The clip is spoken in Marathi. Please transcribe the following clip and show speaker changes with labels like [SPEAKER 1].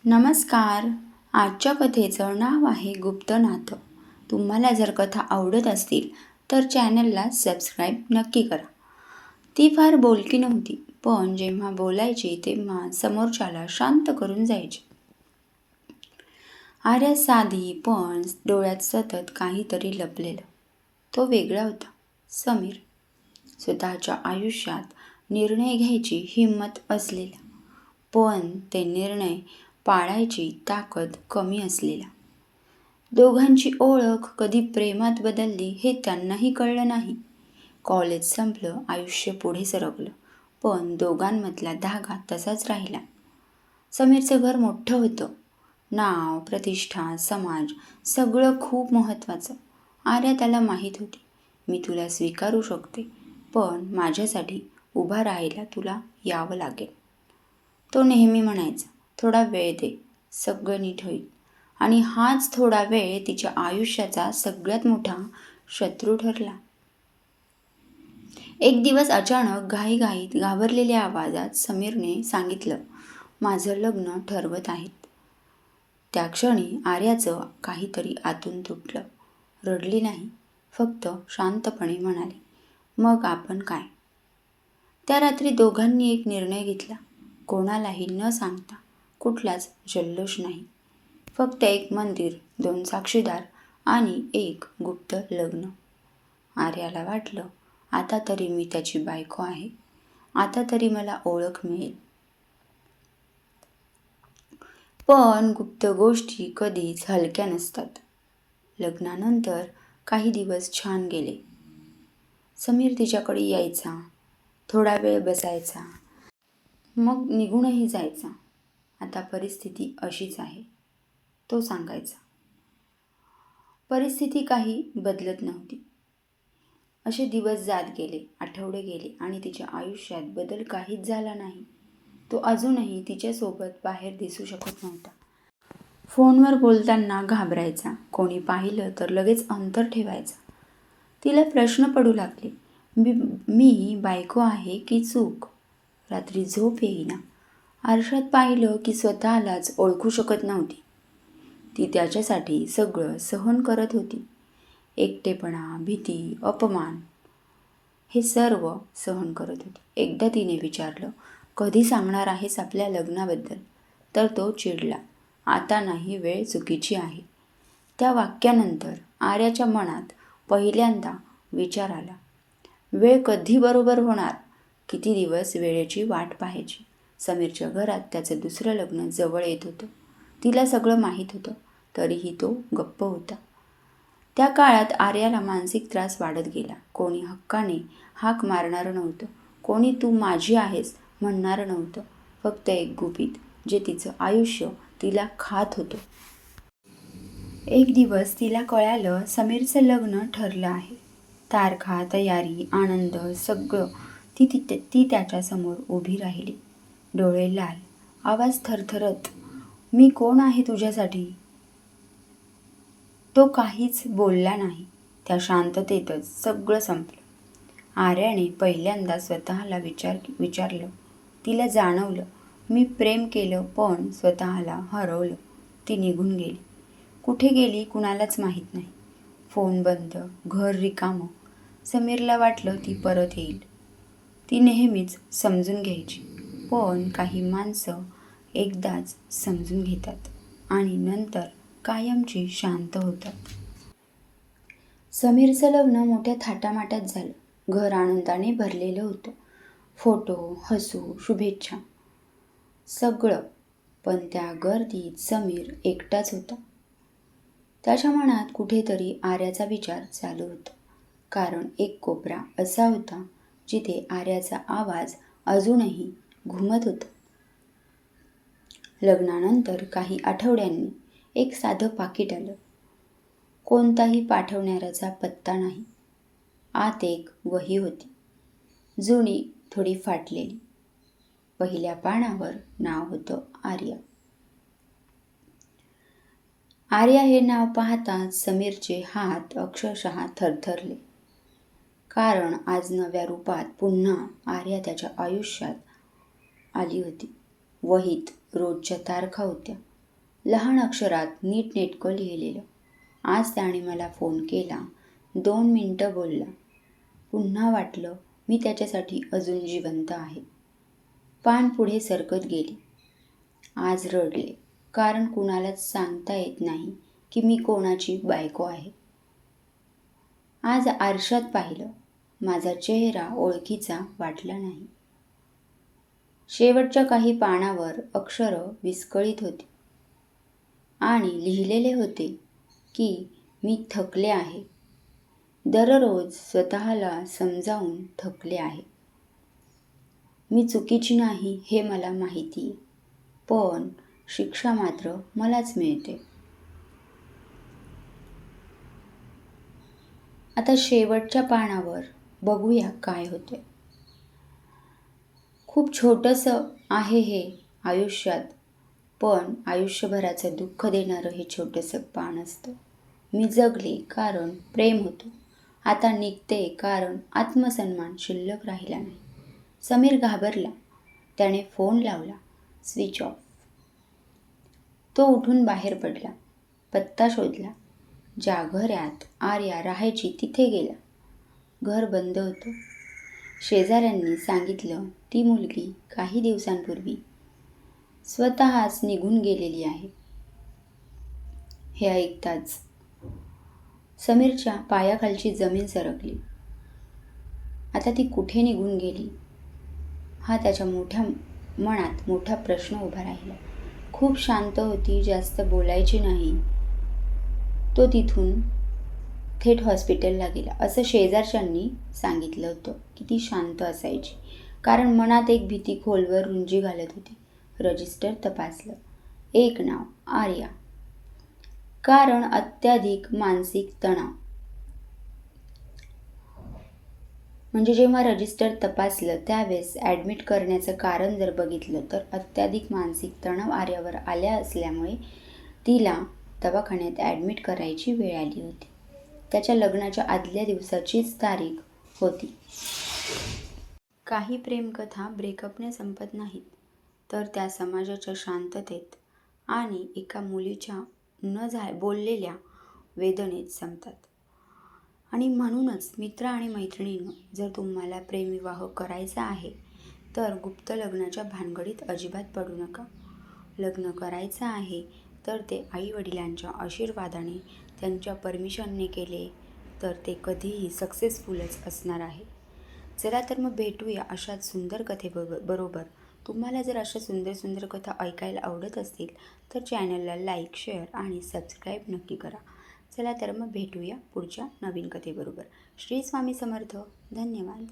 [SPEAKER 1] नमस्कार. आजच्या कथेचं नाव आहे गुप्त नातं. तुम्हाला जर कथा आवडत असतील तर चॅनलला सबस्क्राईब नक्की करा. ती फार बोलकी नव्हती, पण जेव्हा बोलायची तेव्हा समोरच्याला शांत करून जायची. आर्या साधी, पण डोळ्यात सतत काहीतरी लपलेलं. तो वेगळा होता. समीर. स्वतःच्या आयुष्यात निर्णय घ्यायची हिंमत असलेला, पण ते निर्णय पाळायची ताकद कमी असलेला. दोघांची ओळख कधी प्रेमात बदलली हे त्यांनाही कळलं नाही. कॉलेज संपलं, आयुष्य पुढे सरकलं, पण दोघांमधला धागा तसाच राहिला. समीरचं घर मोठं होतं. नाव, प्रतिष्ठा, समाज सगळं खूप महत्त्वाचं. आर्या त्याला माहीत होती. मी तुला स्वीकारू शकते, पण माझ्यासाठी उभा राहायला तुला यावं लागेल. तो नेहमी म्हणायचा, थोडा वेळ दे, सगळं नीट होईल. आणि हाच थोडा वेळ तिच्या आयुष्याचा सगळ्यात मोठा शत्रू ठरला. एक दिवस अचानक घाईघाईत घाबरलेल्या आवाजात समीरने सांगितलं, माझं लग्न ठरवत आहेत. त्या क्षणी आर्याचं काहीतरी आतून तुटलं. रडली नाही, फक्त शांतपणे म्हणाली, मग आपण काय? त्या रात्री दोघांनी एक निर्णय घेतला. कोणालाही न सांगता. कुठलाच जल्लोष नाही. फक्त एक मंदिर, 2 साक्षीदार आणि एक गुप्त लग्न. आर्याला वाटलं, आता तरी मी त्याची बायको आहे. आता तरी मला ओळख मिळेल. पण गुप्त गोष्टी कधीच हलक्या नसतात. लग्नानंतर काही दिवस छान गेले. समीर तिच्याकडे यायचा, थोडा वेळ बसायचा, मग निघूनही जायचा. आता परिस्थिती अशीच आहे, तो सांगायचा. परिस्थिती काही बदलत नव्हती. असे दिवस जात गेले, आठवडे गेले आणि तिच्या आयुष्यात बदल काहीच झाला नाही. तो अजूनही तिच्यासोबत बाहेर दिसू शकत नव्हता. फोनवर बोलताना घाबरायचा, कोणी पाहिलं तर लगेच अंतर ठेवायचा. तिला प्रश्न पडू लागले, मी बायको आहे की चूक? रात्री झोप येईना. आरशात पाहिलं की स्वतःलाच ओळखू शकत नव्हती. ती त्याच्यासाठी सगळं सहन करत होती. एकटेपणा, भीती, अपमान हे सर्व सहन करत होती. एकदा तिने विचारलं, कधी सांगणार आहेस आपल्या लग्नाबद्दल? तर तो चिडला, आता नाही, वेळ चुकीची आहे. त्या वाक्यानंतर आर्याच्या मनात पहिल्यांदा विचार आला, वेळ कधी बरोबर होणार? किती दिवस वेळेची वाट पाहायची? समीरच्या घरात त्याचं दुसरं लग्न जवळ येत होतं. तिला सगळं माहीत होतं, तरीही तो गप्प होता. त्या काळात आर्याला मानसिक त्रास वाढत गेला. कोणी हक्काने हाक मारणारं नव्हतं, कोणी तू माझी आहेस म्हणणारं नव्हतं. फक्त एक गुपित, जे तिचं आयुष्य तिला खात होतं. एक दिवस तिला कळालं, समीरचं लग्न ठरलं आहे. तारखा, तयारी, आनंद सगळं. ती त्याच्यासमोर उभी राहिली. डोळे लाल, आवाज थरथरत, मी कोण आहे तुझ्यासाठी? तो काहीच बोलला नाही. त्या शांततेतच सगळं संपलं. आर्याने पहिल्यांदा स्वतःला विचारलं. तिला जाणवलं, मी प्रेम केलं पण स्वतःला हरवलं. ती निघून गेली. कुठे गेली कुणालाच माहीत नाही. फोन बंद, घर रिकामं. समीरला वाटलं ती परत येईल. ती नेहमीच समजून घ्यायची. पण काही माणसं एकदाच समजून घेतात आणि नंतर कायमची शांत होतात. समीरचं लग्न मोठ्या थाटामाटात झालं. घर आनंदाने भरलेलं होतं. फोटो, हसू, शुभेच्छा सगळं. पण त्या गर्दीत समीर एकटाच होता. त्याच्या मनात कुठेतरी आर्याचा विचार चालू होता. कारण एक कोपरा असा होता जिथे आर्याचा आवाज अजूनही घुमत होता. लग्नानंतर काही आठवड्यांनी एक साधं पाकीट आलं. कोणताही पाठवणाऱ्याचा पत्ता नाही. आत एक वही होती, जुनी, थोडी फाटलेली. पहिल्या पानावर नाव होतं आर्या. आर्या हे नाव पाहताच समीरचे हात अक्षरशः थरथरले. कारण आज नव्या रूपात पुन्हा आर्या त्याच्या आयुष्यात आली होती. वहीत रोजच्या तारखा होत्या, लहान अक्षरात नीटनेटकं लिहिलेलं. आज त्याने मला फोन केला, 2 मिनटं बोलला. पुन्हा वाटलं मी त्याच्यासाठी अजून जिवंत आहे. पान पुढे सरकत गेली. आज रडले, कारण कुणालाच सांगता येत नाही की मी कोणाची बायको आहे. आज आरशात पाहिलं, माझा चेहरा ओळखीचा वाटला नाही. शेवटच्या काही पानावर अक्षरं विस्कळीत होती आणि लिहिलेले होते की मी थकले आहे. दररोज स्वतःला समजावून थकले आहे. मी चुकीची नाही हे मला माहिती आहे, पण शिक्षा मात्र मलाच मिळते. आता शेवटच्या पानावर बघूया काय होते. खूप छोटंसं आहे हे आयुष्यात, पण आयुष्यभराचं दुःख देणारं हे छोटंसं पान असतं. मी जगले कारण प्रेम होतं. आता निघते कारण आत्मसन्मान शिल्लक राहिला नाही. समीर घाबरला. त्याने फोन लावला. Switch off. तो उठून बाहेर पडला. पत्ता शोधला. ज्या घरात आर्या राहायची तिथे गेला. घर बंद होतं. शेजाऱ्यांनी सांगितलं ती मुलगी काही दिवसांपूर्वी स्वतःच निघून गेलेली आहे. हे ऐकताच समीरच्या पायाखालची जमीन सरकली. आता ती कुठे निघून गेली हा त्याच्या मनात मोठा प्रश्न उभा राहिला. खूप शांत होती, जास्त बोलायची नाही. तो तिथून थेट हॉस्पिटलला गेला. असं शेजारच्यांनी सांगितलं होतं की ती शांत असायची, कारण मनात एक भीती खोलवर रुंजी घालत होती. रजिस्टर तपासलं. एक नाव, आर्या. कारण अत्याधिक मानसिक तणाव. म्हणजे जेव्हा रजिस्टर तपासलं त्यावेळेस ॲडमिट करण्याचं कारण जर बघितलं तर अत्याधिक मानसिक तणाव आर्यावर आल्या असल्यामुळे तिला दवाखान्यात ॲडमिट करायची वेळ आली होती. त्याच्या लग्नाच्या आदल्या दिवसाचीच तारीख होती. काही प्रेमकथा ब्रेकअपने संपत नाहीत, तर त्या समाजाच्या शांततेत आणि एका मुलीच्या बोललेल्या वेदनेत संपतात. आणि म्हणूनच मित्र आणि मैत्रिणींनो, जर तुम्हाला प्रेमविवाह करायचा आहे तर गुप्त लग्नाच्या भानगडीत अजिबात पडू नका. लग्न करायचं आहे तर ते आईवडिलांच्या आशीर्वादाने, त्यांच्या परमिशनने केले तर ते कधीही सक्सेसफुलच असणार आहे. चला तर मग भेटूया अशाच सुंदर कथेबरोबर. तुम्हाला जर अशा सुंदर सुंदर कथा ऐकायला आवडत असतील तर चॅनलला लाईक, शेअर आणि सबस्क्राईब नक्की करा. चला तर मग भेटूया पुढच्या नवीन कथेबरोबर. श्री स्वामी समर्थ. धन्यवाद.